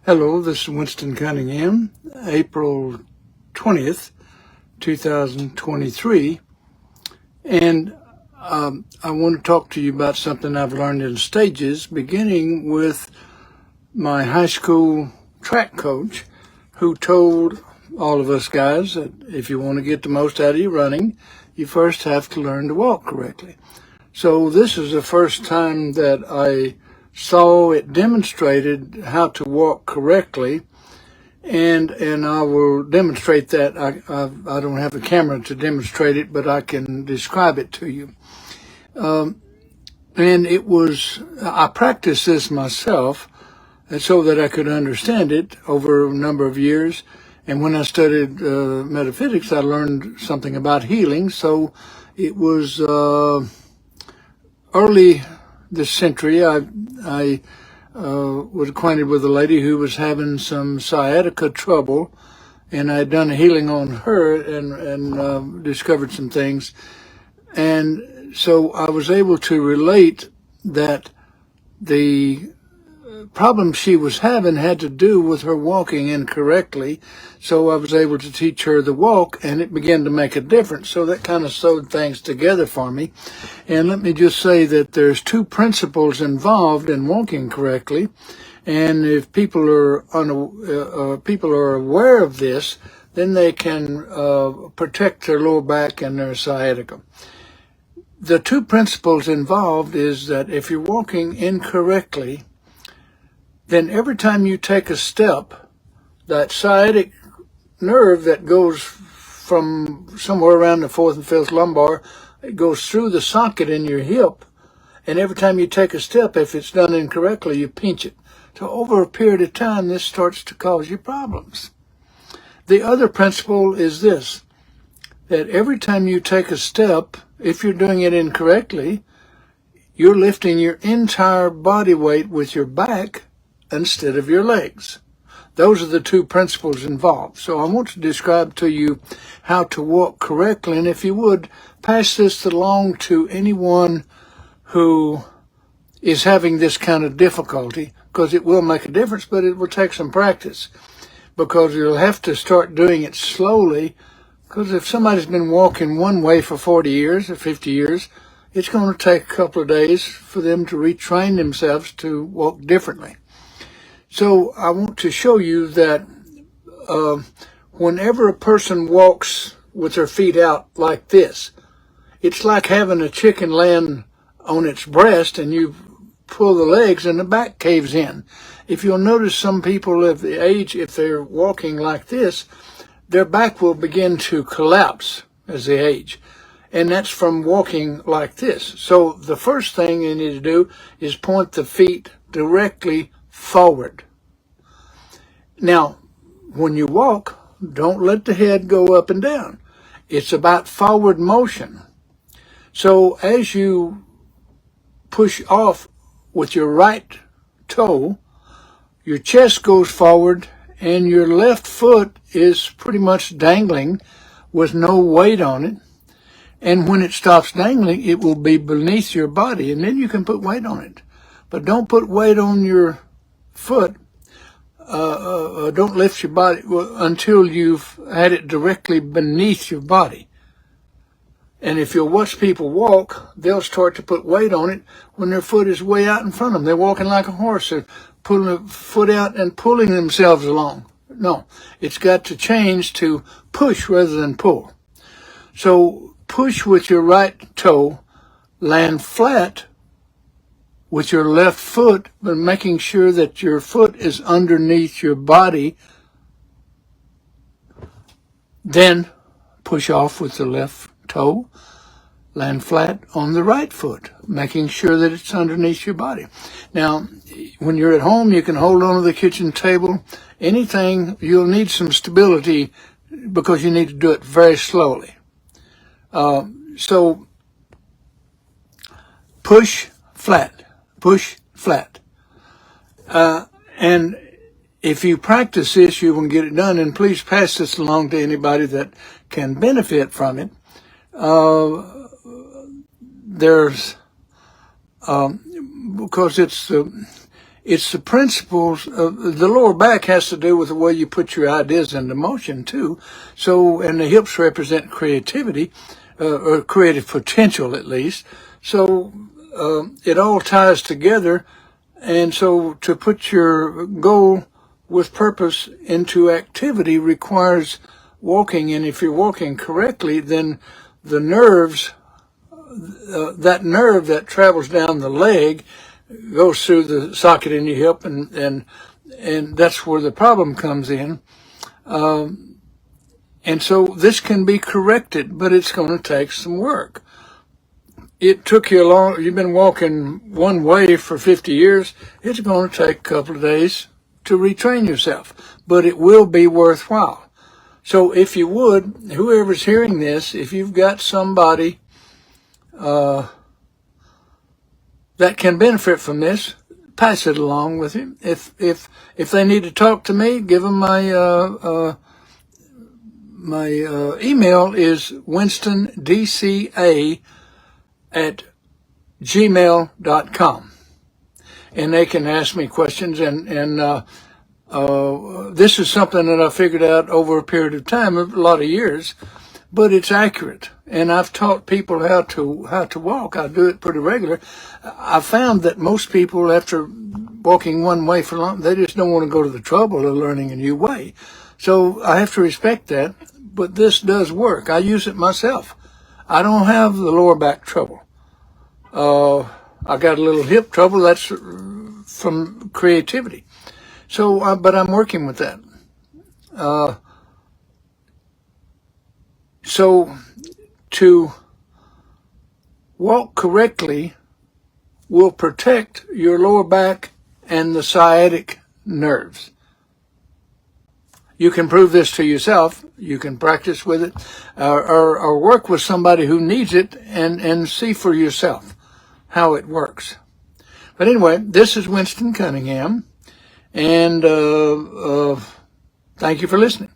Hello, this is Winston Cunningham, April 20th, 2023, and I want to talk to you about something I've learned in stages, beginning with my high school track coach, who told all of us guys that if you want to get the most out of your running, you first have to learn to walk correctly. So this is the first time that I saw it demonstrated how to walk correctly, and I will demonstrate that. I don't have a camera to demonstrate it, but I can describe it to you. And I practiced this myself so that I could understand it over a number of years. And when I studied metaphysics, I learned something about healing. So it was early this century. I was acquainted with a lady who was having some sciatica trouble, and I had done a healing on her and discovered some things. And so I was able to relate that the problem she was having had to do with her walking incorrectly. So I was able to teach her the walk, and it began to make a difference. So that kind of sewed things together for me. And let me just say that there's two principles involved in walking correctly. And if people are aware of this, then they can protect their lower back and their sciatica. The two principles involved is that if you're walking incorrectly, then every time you take a step, that sciatic nerve that goes from somewhere around the fourth and fifth lumbar, it goes through the socket in your hip, and every time you take a step, if it's done incorrectly, you pinch it. So over a period of time, this starts to cause you problems. The other principle is this, that every time you take a step, if you're doing it incorrectly, you're lifting your entire body weight with your back instead of your legs. Those are the two principles involved. So I want to describe to you how to walk correctly, and if you would, pass this along to anyone who is having this kind of difficulty, because it will make a difference, but it will take some practice, because you'll have to start doing it slowly, because if somebody's been walking one way for 40 years or 50 years, it's going to take a couple of days for them to retrain themselves to walk differently. So I want to show you that whenever a person walks with their feet out like this, it's like having a chicken land on its breast and you pull the legs and the back caves in. If you'll notice, some people of the age, if they're walking like this, their back will begin to collapse as they age. And that's from walking like this. So the first thing you need to do is point the feet directly forward. Now, when you walk, don't let the head go up and down. It's about forward motion. So as you push off with your right toe, your chest goes forward and your left foot is pretty much dangling with no weight on it. And when it stops dangling, it will be beneath your body, and then you can put weight on it. But don't put weight on your foot. Don't lift your body until you've had it directly beneath your body. And if you'll watch people walk, they'll start to put weight on it when their foot is way out in front of them. They're walking like a horse. They're pulling a foot out and pulling themselves along. No, it's got to change to push rather than pull. So push with your right toe, land flat with your left foot, but making sure that your foot is underneath your body. Then push off with the left toe, land flat on the right foot, making sure that it's underneath your body. Now, when you're at home, you can hold on to the kitchen table. Anything, you'll need some stability because you need to do it very slowly. So push flat, push flat. And if you practice this, you will get it done. And please pass this along to anybody that can benefit from it. Because it's the principles of the lower back has to do with the way you put your ideas into motion too. So, and the hips represent creativity, or creative potential at least. So, it all ties together. And so to put your goal with purpose into activity requires walking. And if you're walking correctly, then the nerves, that nerve that travels down the leg goes through the socket in your hip, and that's where the problem comes in. And so this can be corrected, but it's going to take some work. It took you you've been walking one way for 50 years. It's going to take a couple of days to retrain yourself, but it will be worthwhile. So if you would, whoever's hearing this, if you've got somebody that can benefit from this, pass it along with him. If they need to talk to me, give them my email is winstondca@gmail.com, and they can ask me questions. And this is something that I figured out over a period of time, a lot of years, but it's accurate. And I've taught people how to walk. I do it pretty regular. I found that most people, after walking one way for long, they just don't want to go to the trouble of learning a new way. So I have to respect that, but this does work. I use it myself. I don't have the lower back trouble. I got a little hip trouble. That's from creativity. So, but I'm working with that. So to walk correctly will protect your lower back and the sciatic nerves. You can prove this to yourself. You can practice with it, or work with somebody who needs it, and see for yourself how it works. But anyway, this is Winston Cunningham, and thank you for listening.